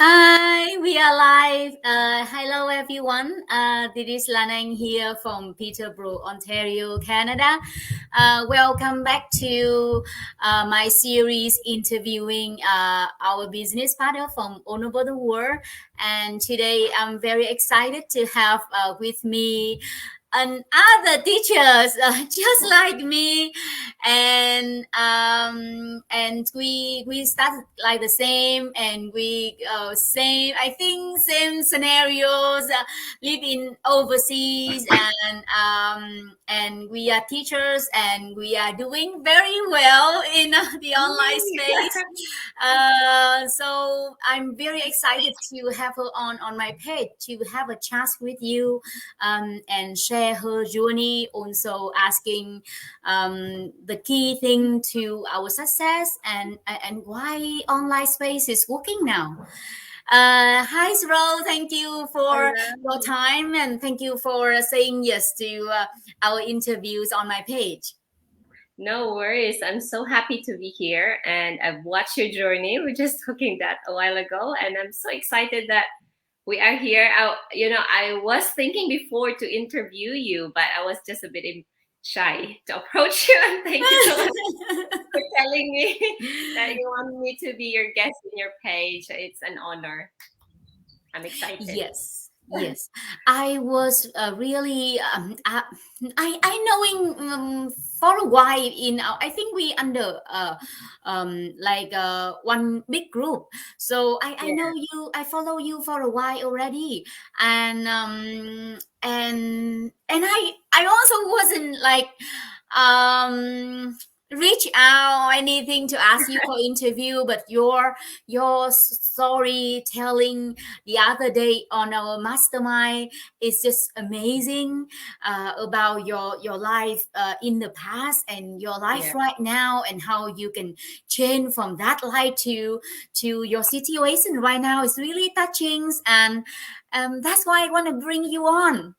Hi, we are live. Hello, everyone. This is Lanang here from Peterborough, Ontario, Canada. Welcome back to my series interviewing our business partner from all over the world. And today I'm very excited to have with me and other teachers just like me, and we started like the same, and we same, I think, same scenarios, live in overseas, and we are teachers, and we are doing very well in the online space. So I'm very excited to have her on my page to have a chat with you, and share her journey, also asking the key thing to our success, and why online space is working now. Hi, Ro. Thank you for your Hello. time, and thank you for saying yes to our interviews on my page. No worries. I'm so happy to be here and I've watched your journey. We are just talking that a while ago and I'm so excited that we are here. I was thinking before to interview you, but I was just a bit shy to approach you. And thank you so much for telling me that you want me to be your guest in your page. It's an honor. I'm excited. Yes, yes. I was really I knowing for a while in I think we under one big group. So I Yeah. know you. I follow you for a while already, and I also wasn't like um reach out or anything to ask you for interview, but your storytelling the other day on our mastermind is just amazing, about your life in the past and your Yeah. life right now, and how you can change from that life to your situation right now is really touching, and that's why I want to bring you on.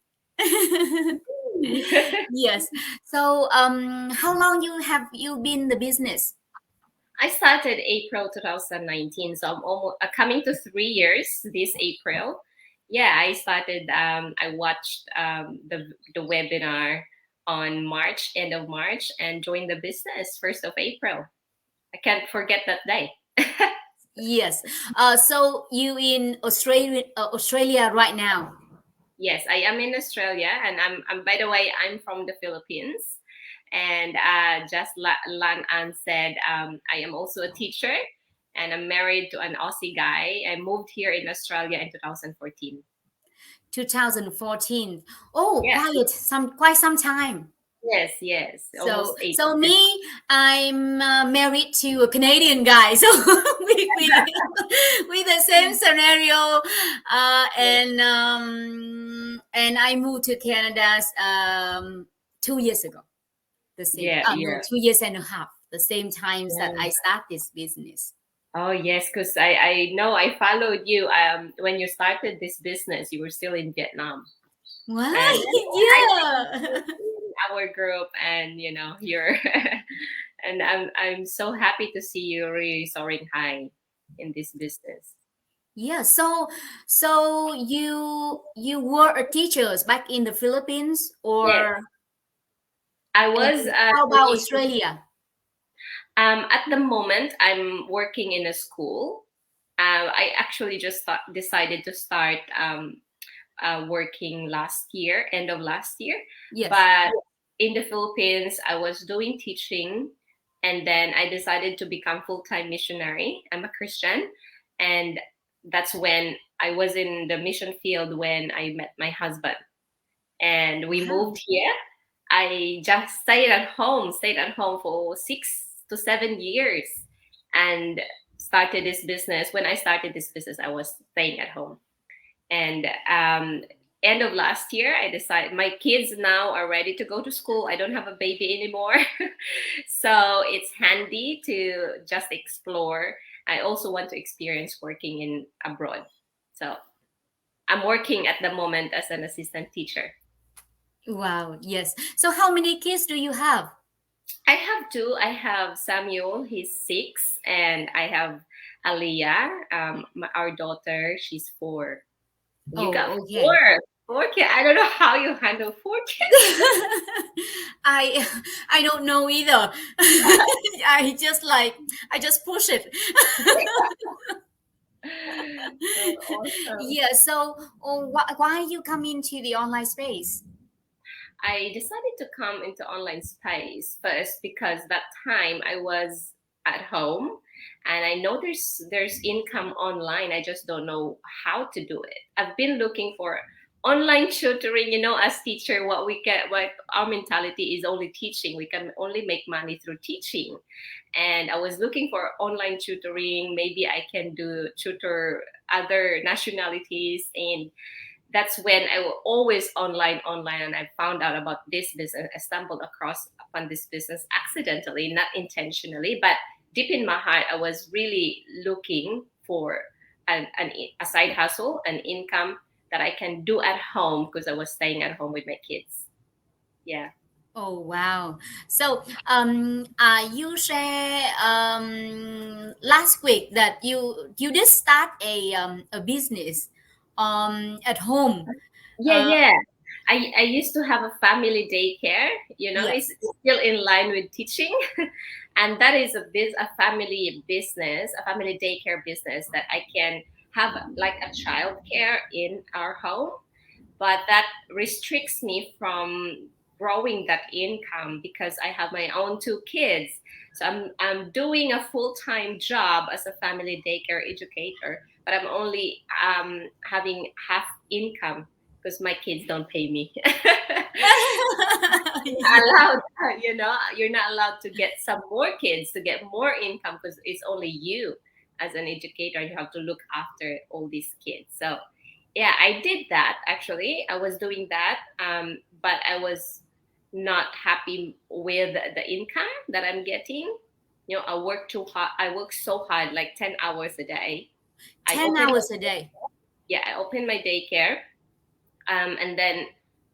Yes. So how long you been the business? I started April 2019, so I'm almost coming to 3 years this April. Yeah, I started. I watched the webinar on March, end of March, and joined the business 1st of April. I can't forget that day. Yes. So you in Australia right now? Yes, I am in Australia, and I'm. By the way, I'm from the Philippines, and just Lan An said, I am also a teacher, and I'm married to an Aussie guy. I moved here in Australia in 2014. 2014. Oh, Yeah, quite some time. yes, yes, So almost eight so years. me, I'm married to a Canadian guy. So we the same scenario, and I moved to Canada 2 years ago. The same, Yeah, no, yeah, 2 years and a half. The same times that I yeah. start this business. Oh yes, because I know I followed you. When you started this business, you were still in Vietnam, and What? I Yeah. in our group, and you're and I'm so happy to see you really soaring high in this business. Yeah, so you were a teacher back in the Philippines, Yes, or I and was how about doing. Australia? At the moment, I'm working in a school. I actually just decided to start working last year, end of last year. Yes. But in the Philippines, I was doing teaching, and then I decided to become full-time missionary. I'm a Christian, and that's when I was in the mission field when I met my husband, and we Wow. moved here. I just stayed at home for 6 to 7 years, and started this business. When I started this business, I was staying at home, and end of last year, I decided my kids now are ready to go to school. I don't have a baby anymore. So it's handy to just explore. I also want to experience working in abroad. So I'm working at the moment as an assistant teacher. Wow. Yes. So how many kids do you have? I have two. I have Samuel, he's 6, and I have Aliyah. Our daughter, she's 4. You got Oh, okay. four. 4 kids. I don't know how you handle 4 kids. I I don't know either. I just like I just push it. Awesome. Yeah. So, why you come into the online space? I decided to come into online space first because that time I was at home and I know there's income online. I just don't know how to do it. I've been looking for online tutoring, as teacher what our mentality is only teaching. We can only make money through teaching. And I was looking for online tutoring. Maybe I can do tutor other nationalities, and that's when I was always online, and I found out about this business. I stumbled across upon this business accidentally, not intentionally, but deep in my heart, I was really looking for a side hustle, an income that I can do at home because I was staying at home with my kids. Yeah. Oh wow! So, you share last week that you did start a business at home. Yeah, Uh, yeah. I used to have a family daycare, it's yes. still in line with teaching. And that is a family business, a family daycare business that I can have like a child care in our home, but that restricts me from growing that income because I have my own 2 kids. So I'm doing a full-time job as a family daycare educator, but I'm only having half income because my kids don't pay me. Yeah. Allowed, you're not allowed to get some more kids to get more income because it's only you as an educator. You have to look after all these kids. So yeah, I did that actually. I was doing that, but I was not happy with the income that I'm getting. I work too hard. I work so hard, like 10 hours a day. I 10 open, hours a day. yeah, I open my daycare, and then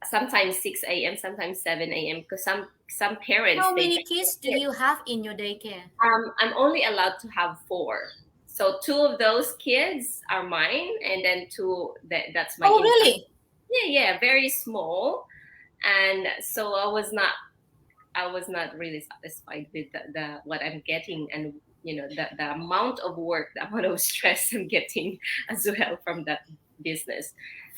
sometimes 6 a.m., sometimes 7 a.m. because some parents How they many take kids do their you kids. have in your daycare? I'm only allowed to have 4. So 2 of those kids are mine, and then that's my Oh, income. really? Yeah, yeah, very small. And so I was not really satisfied with the what I'm getting, and the amount of work, the amount of stress I'm getting as well from that business.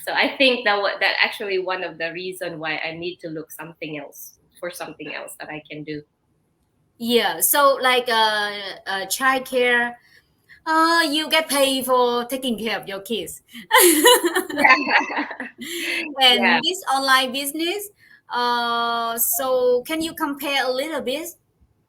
So I think that actually one of the reason why I need to look something else that I can do. Yeah. So, like childcare, you get paid for taking care of your kids. Yeah. Yeah. And this online business, so can you compare a little bit?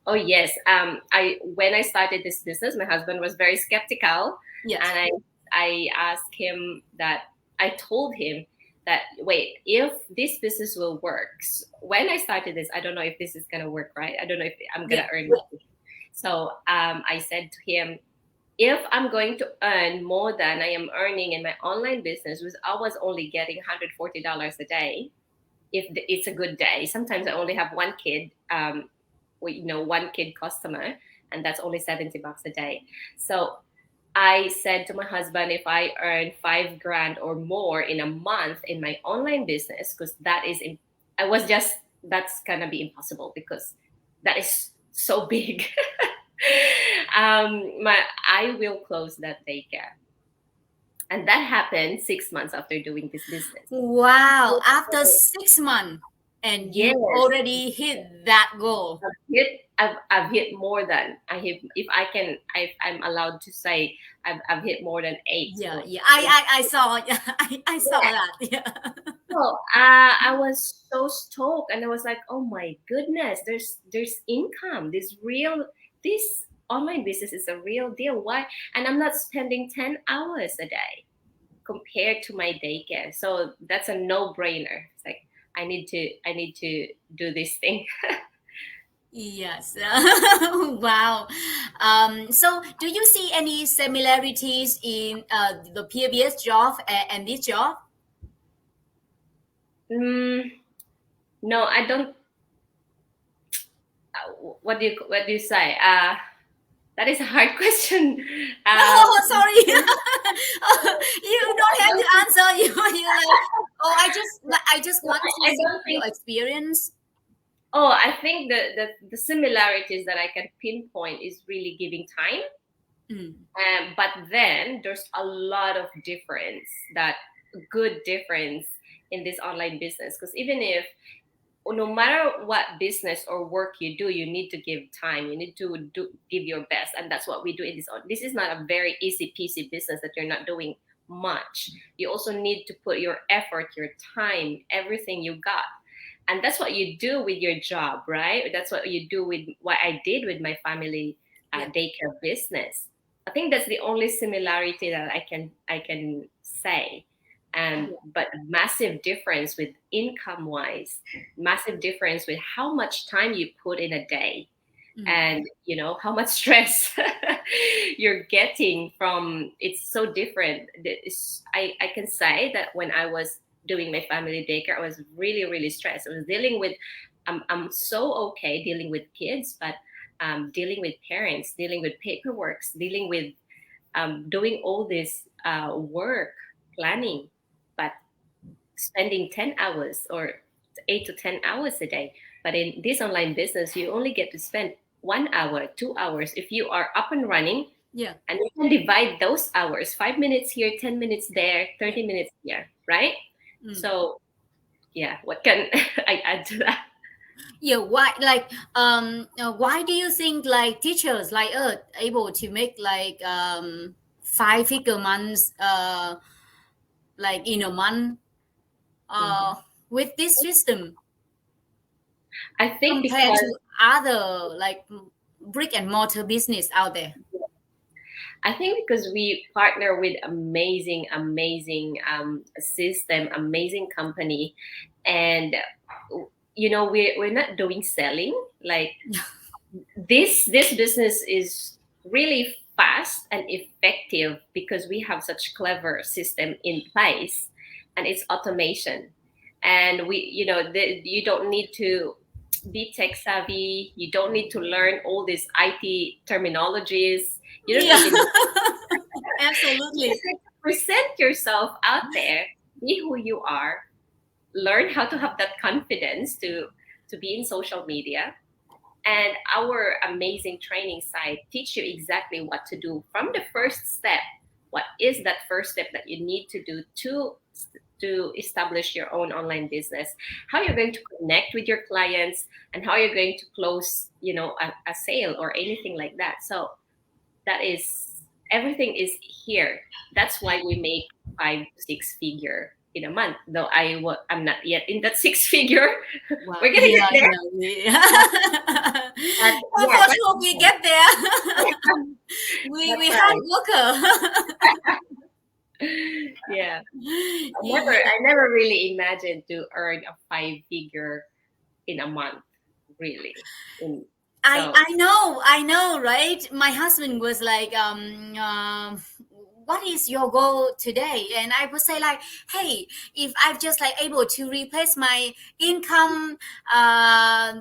Oh yes. I when I started this business, my husband was very skeptical, Yes. and I asked him that I told him that wait, if this business will work. When I started this, I don't know if this is gonna work, right? I don't know if I'm Yeah. gonna earn money. So I said to him, if I'm going to earn more than I am earning in my online business, which I was only getting $140 a day, if it's a good day. Sometimes I only have one kid, one kid customer, and that's only 70 bucks a day. So I said to my husband, if I earn 5 grand or more in a month in my online business, because I was just, that's gonna be impossible because that is so big. I will close that daycare. And that happened 6 months after doing this business. Wow. After 6 months, and you Yes, already hit that goal. I've hit more than I have. If I can, I'm allowed to say I've hit more than 8 Yeah. or Yeah. eight. I saw. I saw Yeah. that. Yeah. So I was so stoked, and I was like, oh my goodness, there's income. This online business is a real deal. Why? And I'm not spending 10 hours a day compared to my daycare. So that's a no-brainer. It's like I need to do this thing. Yes. Wow. So, do you see any similarities in the previous job and this job? Mm, no, I don't. What do you say? That is a hard question. Oh, sorry. I You don't have to don't answer. You like, oh, I just want to I listen don't to your think. experience. Oh, I think the similarities that I can pinpoint is really giving time. Mm, But then there's a lot of difference, that good difference in this online business. Because even if, no matter what business or work you do, you need to give time. You need to give your best, and that's what we do in this. This is not a very easy peasy business that you're not doing much. You also need to put your effort, your time, everything you got, and that's what you do with your job, right? That's what you do with what I did with my family yeah, daycare business. I think that's the only similarity that I can say. yeah, But massive difference with income wise, massive difference with how much time you put in a day, mm, and how much stress you're getting from. It's so different. I can say that when I was doing my family daycare, I was really really stressed. I was dealing with, I'm so okay dealing with kids, but dealing with parents, dealing with paperwork, dealing with doing all this work planning, but spending 10 hours or 8 to 10 hours a day. But in this online business, you only get to spend 1 hour, 2 hours if you are up and running, yeah. and you can divide those hours, 5 minutes here, 10 minutes there, 30 minutes here, right? Mm. So, yeah, what can I add to that? Yeah, why like why do you think like teachers like us able to make like five-figure months like in a month uh Mhm. with this system I think compared to because other like brick and mortar business out there? we partner with amazing, amazing system, amazing company, and we're not doing selling. Like, this business is really fast and effective because we have such clever system in place, and it's automation, and you don't need to be tech savvy, you don't need to learn all these IT terminologies, you don't Yeah, even you absolutely. just need to present yourself out there, be who you are, learn how to have that confidence to be in social media, and our amazing training site teach you exactly what to do from the first step. What is that first step that you need to do to establish your own online business? How you're going to connect with your clients, and how you're going to close, a sale or anything like that. So that is, everything is here. That's why we make 5 to 6 figure in a month. Though I'm not yet in that six figure. Wow, We're gonna yeah, get there. yeah, But, yeah. but Oh, yeah, for that's sure we get there. We that's hard right. worker. Yeah. Yeah, I never really imagined to earn a 5 figure in a month, really. So I know, right? My husband was like, what is your goal today? And I would say like, hey, if I'm just like able to replace my income,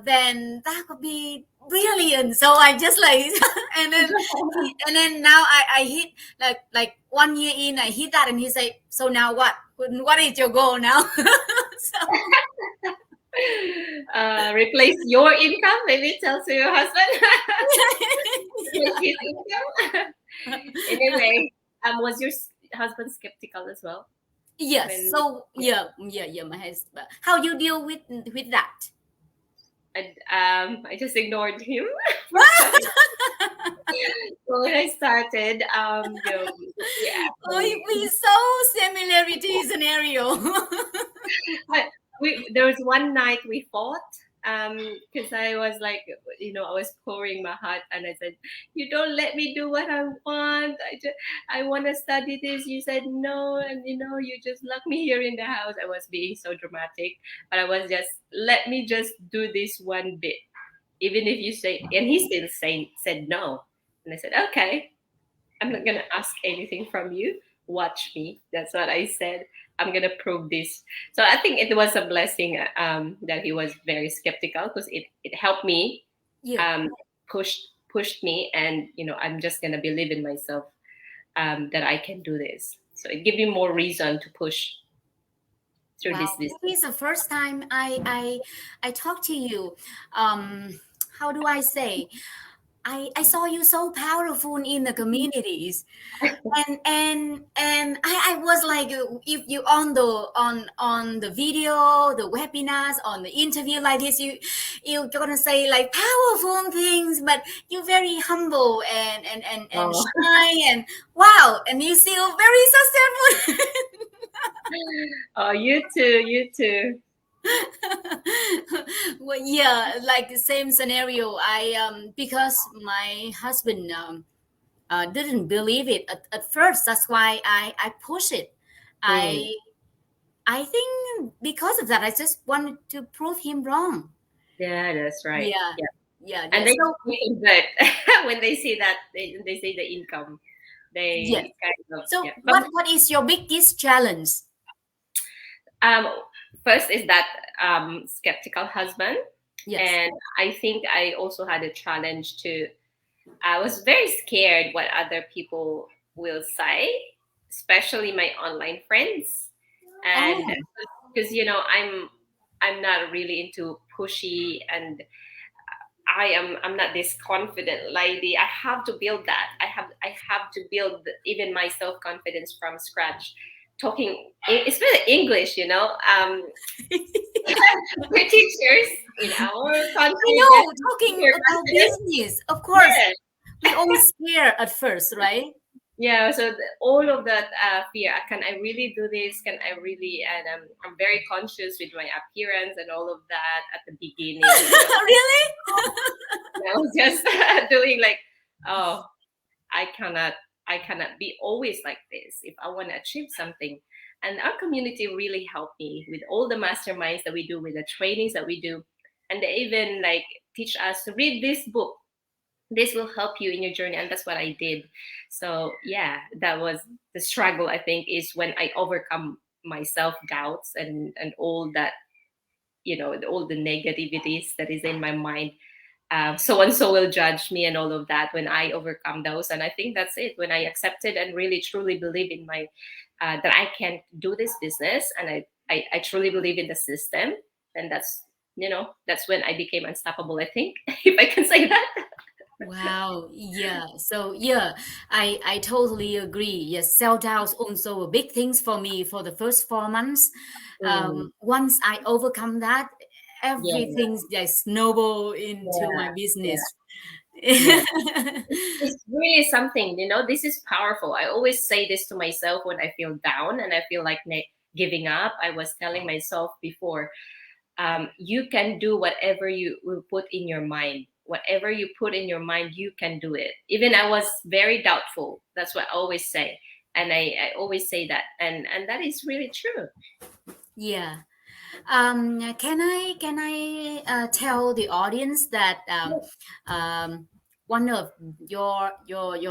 then that would be brilliant. So I just like, and then now I hit like 1 year in, I hit that, and he's like, so now what? What is your goal now? So replace your income, maybe tell to your husband. Replace his income. Anyway, was your husband skeptical as well yes. when? So yeah. My husband. How you deal with that? I just ignored him when I started. We Oh, actually, we so similarity scenario. I, there was one night we fought because I was like, I was pouring my heart, and I said, you don't let me do what I want. I want to study this. You said no, and you just lock me here in the house. I was being so dramatic, but I was just, let me just do this one bit, even if you say, and he still said no, and I said, okay, I'm not gonna ask anything from you. Watch me. That's what I said. I'm gonna prove this. So I think it was a blessing that he was very skeptical, because it helped me Yeah. um, push pushed me, and I'm just gonna believe in myself, that I can do this. So it gave me more reason to push through Wow, this business. that is the first time I talked to you. How do I say? I saw you so powerful in the communities, and I was like, if you on the video, the webinars, on the interview like this, you're gonna say like powerful things, but you're very humble and Oh, shy, and wow, and you still very successful. oh, you too, you too. Well, yeah, like the same scenario. I because my husband didn't believe it at first. That's why I push it. Mm. I think because of that, I just wanted to prove him wrong. Yeah, that's right. Yeah, Yeah, yeah, and yeah. they So feel good when they see that they see the income. yes. They kind of, So yeah. But what is your biggest challenge? um, first is that skeptical husband, Yes. and I think I also had a challenge to. I was very scared what other people will say, especially my online friends, and Oh, because I'm not really into pushy, and I'm not this confident lady. I have to build that. I have to build even my self confidence from scratch. Talking, it's really English, we're teachers in our I country. know. Talking about Yes, business, of course, yeah, we all scare at first, right? yeah. So all of that fear. Can I really do this? Can I really? And I'm very conscious with my appearance and all of that at the beginning. Really? I was just doing like, oh, I cannot I cannot be always like this if I want to achieve something. And our community really helped me with all the masterminds that we do, with the trainings that we do. And they even like teach us to read this book. This will help you in your journey. And that's what I did. So yeah, that was the struggle, I think, is when I overcome my self-doubts and all that, all the negativities that is in my mind. So and so will judge me and all of that. When I overcome those, and I think that's it, when I accepted and really truly believe in my that I can do this business, and I truly believe in the system, and that's when I became unstoppable, I think, if I can say that. Wow, yeah. So yeah, I totally agree. Yes, self-doubt also a big things for me for the first 4 months. Mm, Once I overcome that, yeah, everything just snowball into yeah, my yeah, business. yeah. It's really something, this is powerful. I always say this to myself when I feel down and I feel like giving up. I was telling myself before, you can do whatever you will put in your mind. Whatever you put in your mind, you can do it. Even I was very doubtful. That's what I always say. And I always say that. And that is really true. Yeah. Can I tell the audience that one of your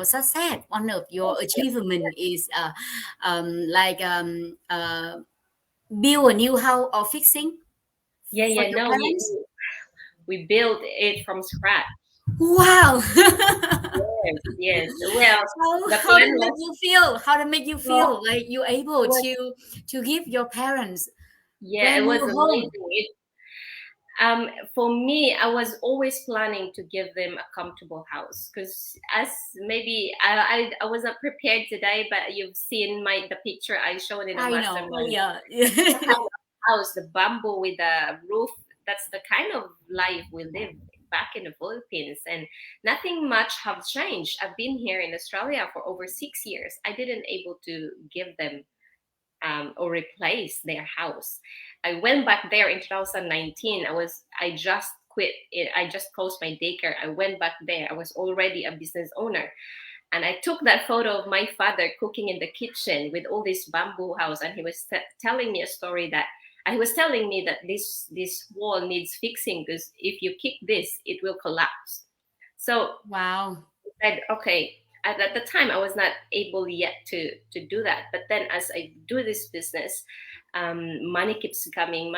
success, one of your achievement is like build a new house or fixing Yeah, for yeah. your No, parents. we built it from scratch. Wow. Yes, yes. Well, the How to plan make was, you feel? How to make you well, feel like you're able it was to give your parents yeah, brand it new was home? amazing. For me, I was always planning to give them a comfortable house, because as maybe I was not prepared today, but you've seen the picture I showed in a I know. mastermind. Yeah. The kind of house, the bamboo with a roof. That's the kind of life we live back in the Philippines, and nothing much have changed. I've been here in Australia for over 6 years. I didn't able to give them or replace their house. I went back there in 2019. I just quit it. I just closed my daycare. I went back there. I was already a business owner. And I took that photo of my father cooking in the kitchen with all this bamboo house. And he was telling me a story that he was telling me that this wall needs fixing, because if you kick this, it will collapse. So Wow. said, okay, at the time I was not able yet to do that. But then as I do this business, money keeps coming,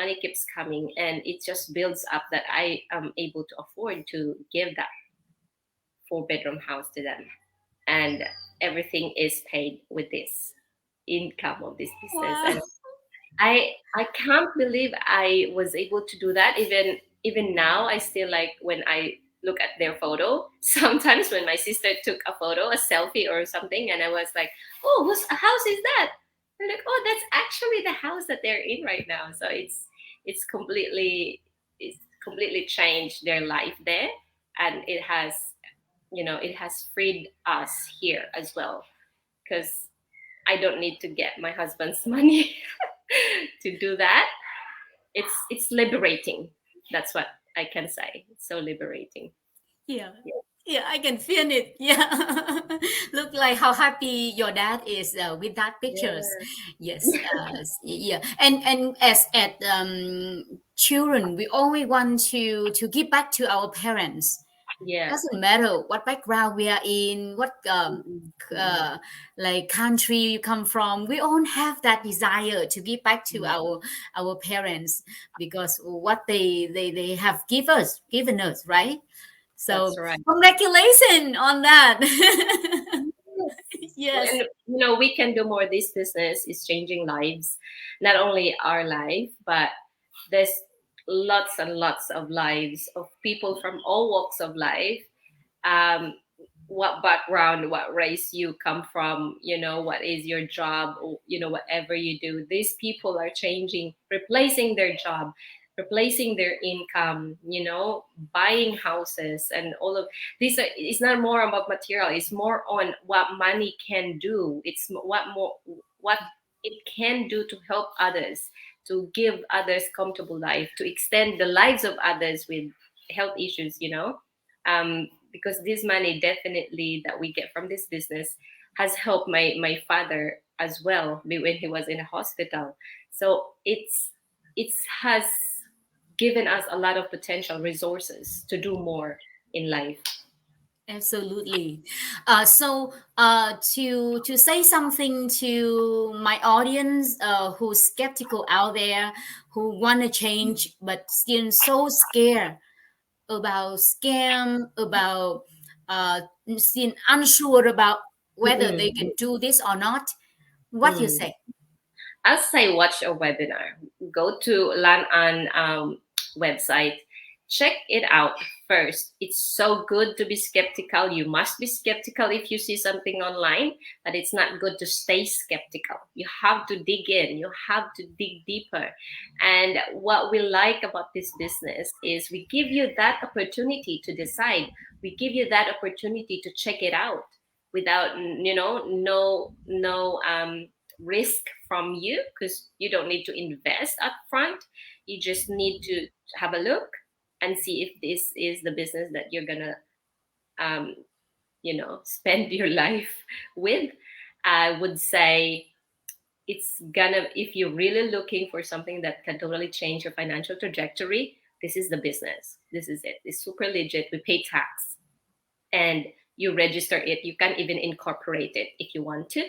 and it just builds up that I am able to afford to give that 4-bedroom house to them, and everything is paid with this income of this business. Wow. And I can't believe I was able to do that. Even now, I still like when I look at their photo. Sometimes when my sister took a photo, a selfie or something, and I was like, "Oh, whose house is that?" They're like, "Oh, that's actually the house that they're in right now." So it's completely it's completely changed their life there, and it has freed us here as well, because I don't need to get my husband's money to do that. It's liberating. That's what I can say. It's so liberating. Yeah. Yeah. Yeah, I can feel it. Yeah. Look like how happy your dad is with that pictures. Yeah. Yes. Yeah. And as children, we always want to give back to our parents. Yeah. Doesn't matter what background we are in, what Mm-mm, mm-mm. uh, like country you come from. We all have that desire to give back to Mm. our parents because what they have given us, right? That's So right. congratulations on that. Yes. Yes, And we can do more. This business is changing lives, not only our life, but there's lots and lots of lives of people from all walks of life. um, what background, what race you come from, what is your job, or, whatever you do. These people are changing, replacing their job, replacing their income, buying houses, and all of these. It's not more about material. It's more on what money can do. It's what it can do to help others, to give others comfortable life, to extend the lives of others with health issues. Because this money definitely that we get from this business has helped my father as well when he was in a hospital. So it has given us a lot of potential resources to do more in life. absolutely. To say something to my audience who's skeptical out there, who want to change but still so scared about scam, about still unsure about whether they Mm-mm. can do this or not. What you Mm. say? As I watch a webinar, go to Lan website, check it out first. It's so good to be skeptical. You must be skeptical if you see something online, but it's not good to stay skeptical. You have to dig in, you have to dig deeper. And what we like about this business is we give you that opportunity to decide. We give you that opportunity to check it out without no risk from you, because you don't need to invest up front. You just need to have a look and see if this is the business that you're gonna um, spend your life with. I would say it's gonna, if you're really looking for something that can totally change your financial trajectory, this is the business. This is it. It's super legit. We pay tax, and you register it. You can even incorporate it if you want to.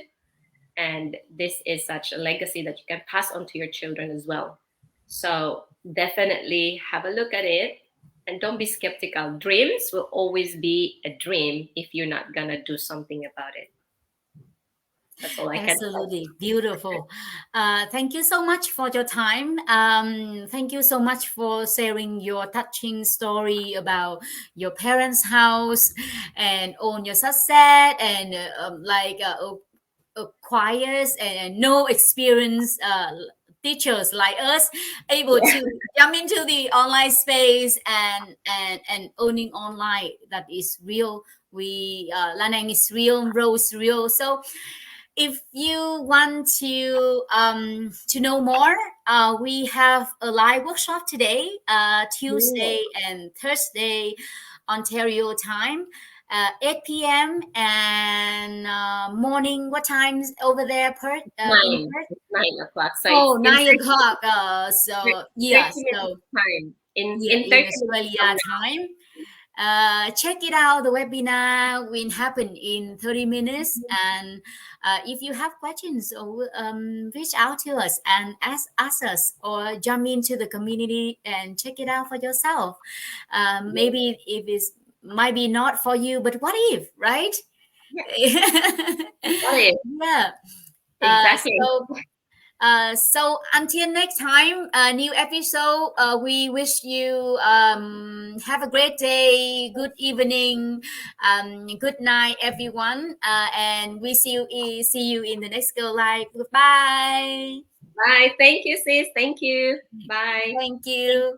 And this is such a legacy that you can pass on to your children as well. So definitely have a look at it, and don't be skeptical. Dreams will always be a dream if you're not gonna do something about it. That's all I can say. Absolutely beautiful. Thank you so much for your time. Thank you so much for sharing your touching story about your parents' house and on your success and acquires and no experience teachers like us able Yeah. to jump into the online space and owning online that is real. We Lanang is real, Rose real. So if you want to know more, we have a live workshop today, Mm. Tuesday and Thursday, Ontario time, 8 p.m. and morning. What times over there, Perth? In Nine. Perth? It's 9 o'clock. So it's Oh, in 9 o'clock. So 30 yeah, minutes so time. In yeah, in in 30 minutes from Australia now. time. Check it out. The webinar will happen in 30 minutes. And if you have questions, or reach out to us and ask us, or jump into the community and check it out for yourself. Yeah. Maybe if it's might be not for you, but what if, right? Yeah. What if? Yeah. Exactly. So until next time, new episode. We wish you have a great day, good evening, good night, everyone. And we see you in the next go live. Goodbye. Bye. Thank you, sis. Thank you. Bye. Thank you.